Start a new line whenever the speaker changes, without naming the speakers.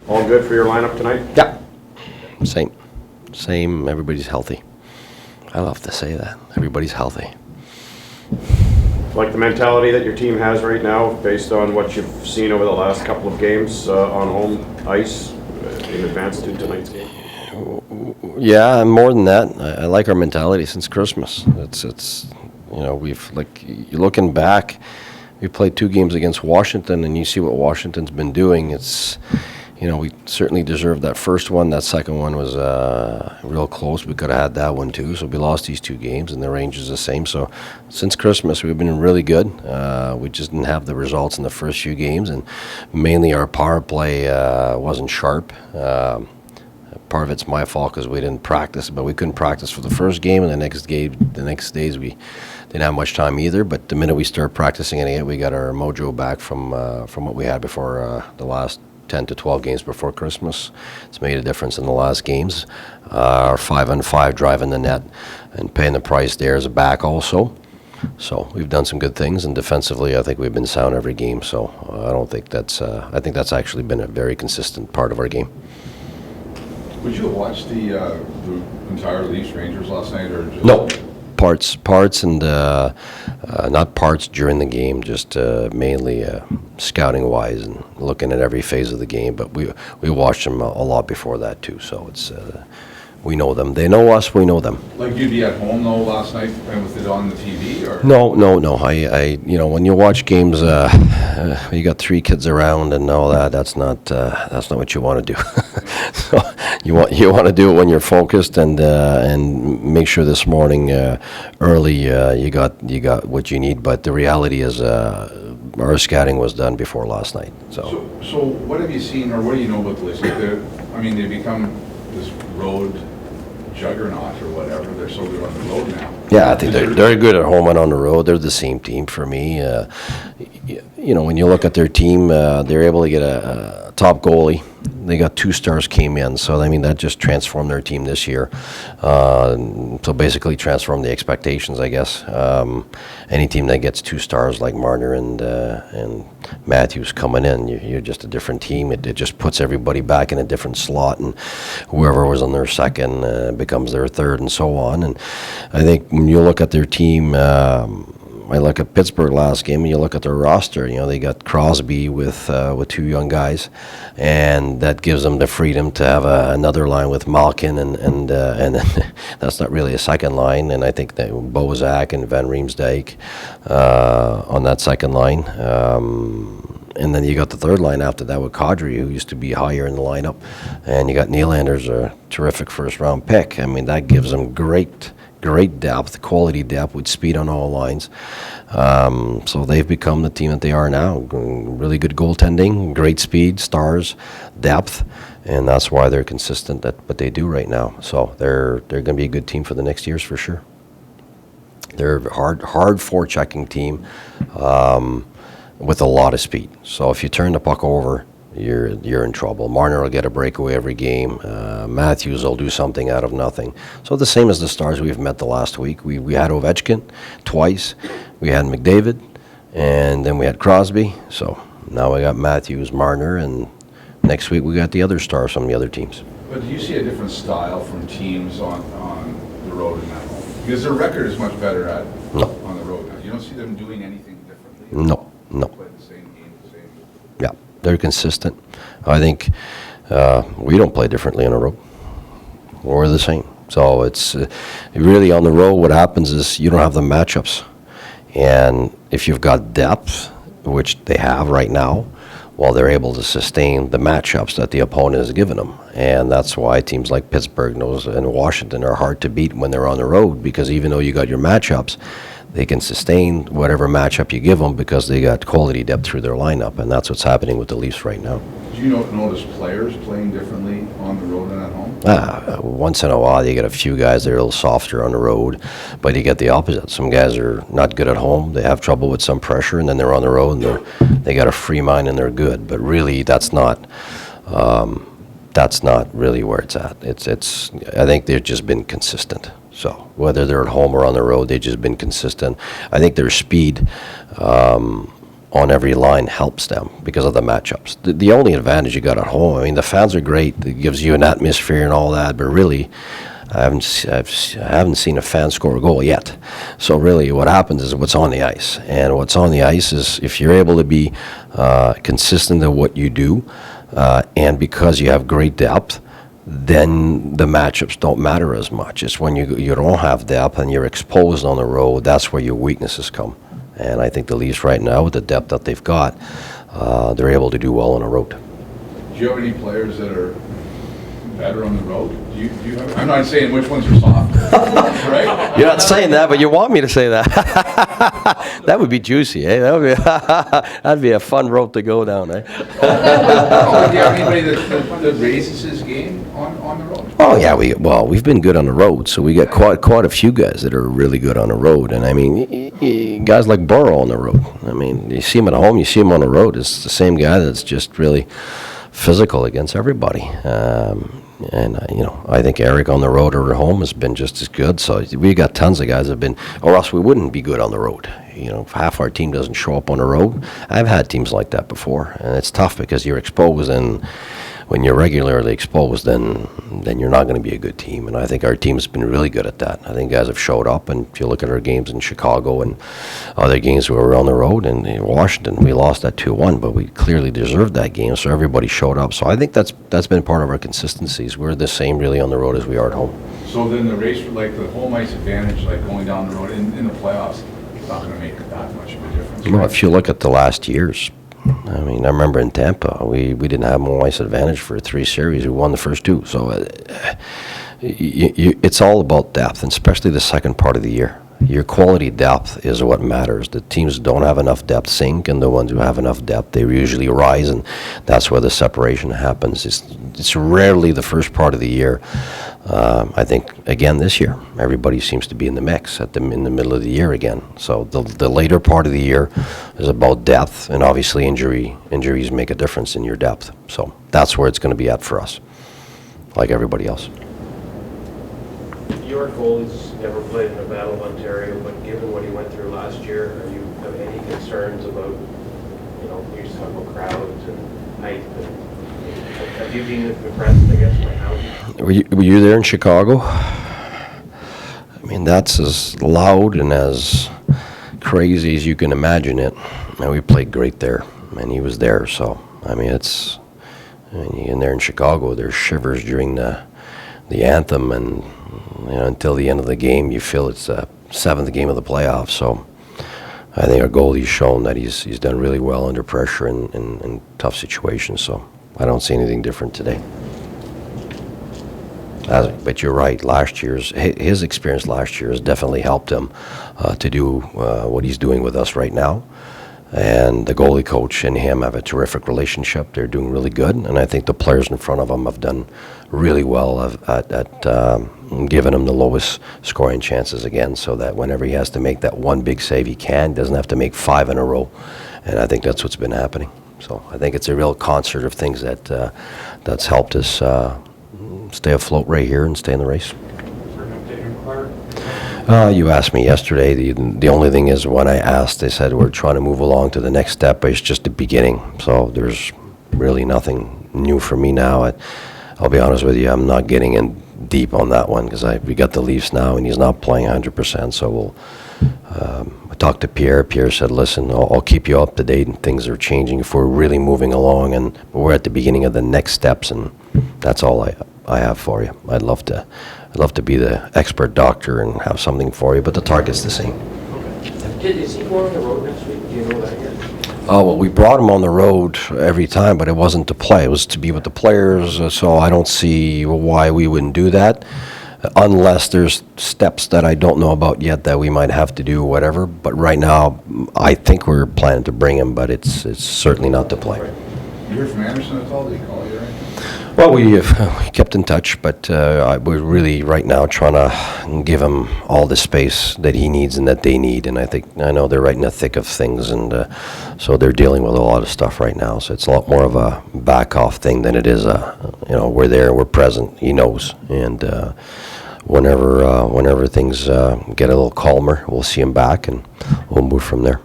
All good for your lineup tonight?
Yeah. Same. Everybody's healthy. I love to say that. Everybody's healthy.
Like the mentality that your team has right now, based on what you've seen over the last couple of games on home ice in advance to tonight's game?
Yeah, and more than that, I like our mentality since Christmas. It's we've, like, you're looking back, we played 2 games against Washington, and you see what Washington's been doing. It's, we certainly deserved that first one. That second one was real close. We could have had that one too. So we lost these 2 games, and the range is the same. So since Christmas, we've been really good. We just didn't have the results in the first few games, and mainly our power play wasn't sharp. Part of it's my fault because we didn't practice, but we couldn't practice for the first game, and the next days we didn't have much time either. But the minute we started practicing again, we got our mojo back from what we had before the last 10 to 12 games before Christmas. It's made a difference in the last games. Our 5-on-5 driving the net and paying the price there as a back also. So we've done some good things, and defensively, I think we've been sound every game. So I think that's actually been a very consistent part of our game.
Would you have watched the entire Leafs Rangers last night, or just
no parts, and not parts during the game, just mainly scouting wise and looking at every phase of the game. But we watched them a lot before that too. So it's we know them. They know us. We know them.
Like, you'd be at home though last night and with it on the TV, or
no. I when you watch games, you got 3 kids around and all that. That's not what you want to do. So you want to do it when you're focused and make sure this morning early you got what you need. But the reality is our scouting was done before last night. So
what have you seen, or what do you know about the Leafs? Like, they become this road juggernaut or whatever. They're so good on the road now.
Yeah, I think they're good at home and on the road. They're the same team for me. When you look at their team, they're able to get a top goalie. They got 2 stars came in, so that just transformed their team this year. So basically transformed the expectations, I guess. Any team that gets 2 stars like Marner and Matthews coming in, you're just a different team. It just puts everybody back in a different slot, and whoever was on their second becomes their third, and so on. And I think when you look at their team, I look at Pittsburgh last game, and you look at their roster. They got Crosby with 2 young guys, and that gives them the freedom to have another line with Malkin, and that's not really a second line. And I think that Bozak and Van Riemsdyk on that second line. And then you got the third line after that with Kadri, who used to be higher in the lineup, and you got Nylander's a terrific first-round pick. That gives them great depth, quality depth with speed on all lines. So they've become the team that they are now. Really good goaltending, great speed, stars, depth, and that's why they're consistent at what they do right now. So they're going to be a good team for the next years for sure. They're a hard forechecking team with a lot of speed. So if you turn the puck over, you're in trouble. Marner will get a breakaway every game. Matthews will do something out of nothing. So the same as the stars we've met the last week. We had Ovechkin twice. We had McDavid, and then we had Crosby. So now we got Matthews, Marner, and next week we got the other stars from the other teams.
But do you see a different style from teams on the road and at home? Because their record is much better on the road now. You don't see them doing anything differently.
No.
Play the same game, the same.
Yeah. They're consistent. I think we don't play differently on the road. We're the same. So it's really on the road, what happens is you don't have the matchups. And if you've got depth, which they have right now, well, they're able to sustain the matchups that the opponent has given them. And that's why teams like Pittsburgh and Washington are hard to beat when they're on the road, because even though you got your matchups, they can sustain whatever matchup you give them because they got quality depth through their lineup, and that's what's happening with the Leafs right now.
Do you notice players playing differently on the road and at home?
Once in a while, you get a few guys that are a little softer on the road, but you get the opposite. Some guys are not good at home. They have trouble with some pressure, and then they're on the road, and they got a free mind, and they're good. But really, that's not really where it's at. It's. I think they've just been consistent. So whether they're at home or on the road, they've just been consistent. I think their speed on every line helps them because of the matchups. The only advantage you got at home, I mean, the fans are great. It gives you an atmosphere and all that, but really, I haven't seen a fan score a goal yet. So really what happens is what's on the ice. And what's on the ice is if you're able to be consistent in what you do, and because you have great depth, then the matchups don't matter as much. It's when you don't have depth and you're exposed on the road, that's where your weaknesses come. And I think the Leafs right now, with the depth that they've got, they're able to do well on the road.
Do you have any players that are better on the road? Do you have, I'm not saying which ones are soft, right?
You're not saying that, but you want me to say that. That would be juicy, eh? That'd be a fun road to go down, eh?
Do you have anybody that raises his game on the road?
Oh yeah, we've been good on the road, so we got quite a few guys that are really good on the road, and I mean, guys like Burrow on the road. I mean, you see him at home, you see him on the road. It's the same guy that's just really physical against everybody. And I think Eric on the road or at home has been just as good. So we got tons of guys that have been, or else we wouldn't be good on the road. If half our team doesn't show up on the road. I've had teams like that before, and it's tough because you're exposed, and when you're regularly exposed, then you're not going to be a good team. And I think our team's been really good at that. I think guys have showed up, and if you look at our games in Chicago and other games where we're on the road, and in Washington, we lost that 2-1, but we clearly deserved that game, so everybody showed up. So I think that's been part of our consistencies. We're the same really on the road as we are at home.
So then the race for like the home ice advantage, like going down the road in the playoffs, it's not going to make that much of a difference.
Well, if you look at the last years, I mean, I remember in Tampa, we didn't have home ice advantage for 3 series. We won the first 2. So it's all about depth, and especially the second part of the year. Your quality depth is what matters. The teams that don't have enough depth sink, and the ones who have enough depth, they usually rise, and that's where the separation happens. It's rarely the first part of the year. I think, again, this year, everybody seems to be in the mix in the middle of the year again. So the later part of the year is about depth, and obviously injuries make a difference in your depth. So that's where it's going to be at for us, like everybody else.
Your goalie's never played in the Battle of Ontario, but given what he went through last year, are you have any concerns about, you used to talk about crowds and height, and have you been impressed, I guess, by how
Were you there in Chicago? I mean, that's as loud and as crazy as you can imagine it. And we played great there, and he was there. So, I mean, in there in Chicago, there's shivers during the anthem, and until the end of the game, you feel it's the 7th game of the playoffs. So I think our goalie's shown that he's done really well under pressure in tough situations. So I don't see anything different today. But you're right. His experience last year has definitely helped him to do what he's doing with us right now. And the goalie coach and him have a terrific relationship. They're doing really good, and I think the players in front of him have done really well at giving him the lowest scoring chances again, so that whenever he has to make that one big save, he doesn't have to make 5 in a row. And I think that's what's been happening. So I think it's a real concert of things that's helped us stay afloat right here and stay in the race. You asked me yesterday. The only thing is, when I asked, they said we're trying to move along to the next step, but it's just the beginning. So there's really nothing new for me now. I'll be honest with you, I'm not getting in deep on that one because we got the Leafs now, and he's not playing 100%. So I talked to Pierre. Pierre said, "Listen, I'll keep you up to date, and things are changing if we're really moving along, but we're at the beginning of the next steps, and that's all I have for you. I'd love to be the expert doctor and have something for you, but the target's the same."
Is he going on the road next week? Do you know that yet?
Oh, well, we brought him on the road every time, but it wasn't to play. It was to be with the players, so I don't see why we wouldn't do that, unless there's steps that I don't know about yet that we might have to do, whatever. But right now, I think we're planning to bring him, but it's certainly not to play.
You hear from Anderson at all? Did he call you or anything?
Well, we kept in touch, but we're really right now trying to give him all the space that he needs and that they need. And I know they're right in the thick of things, and so they're dealing with a lot of stuff right now. So it's a lot more of a back-off thing than it is we're there, we're present, he knows. And whenever things get a little calmer, we'll see him back, and we'll move from there.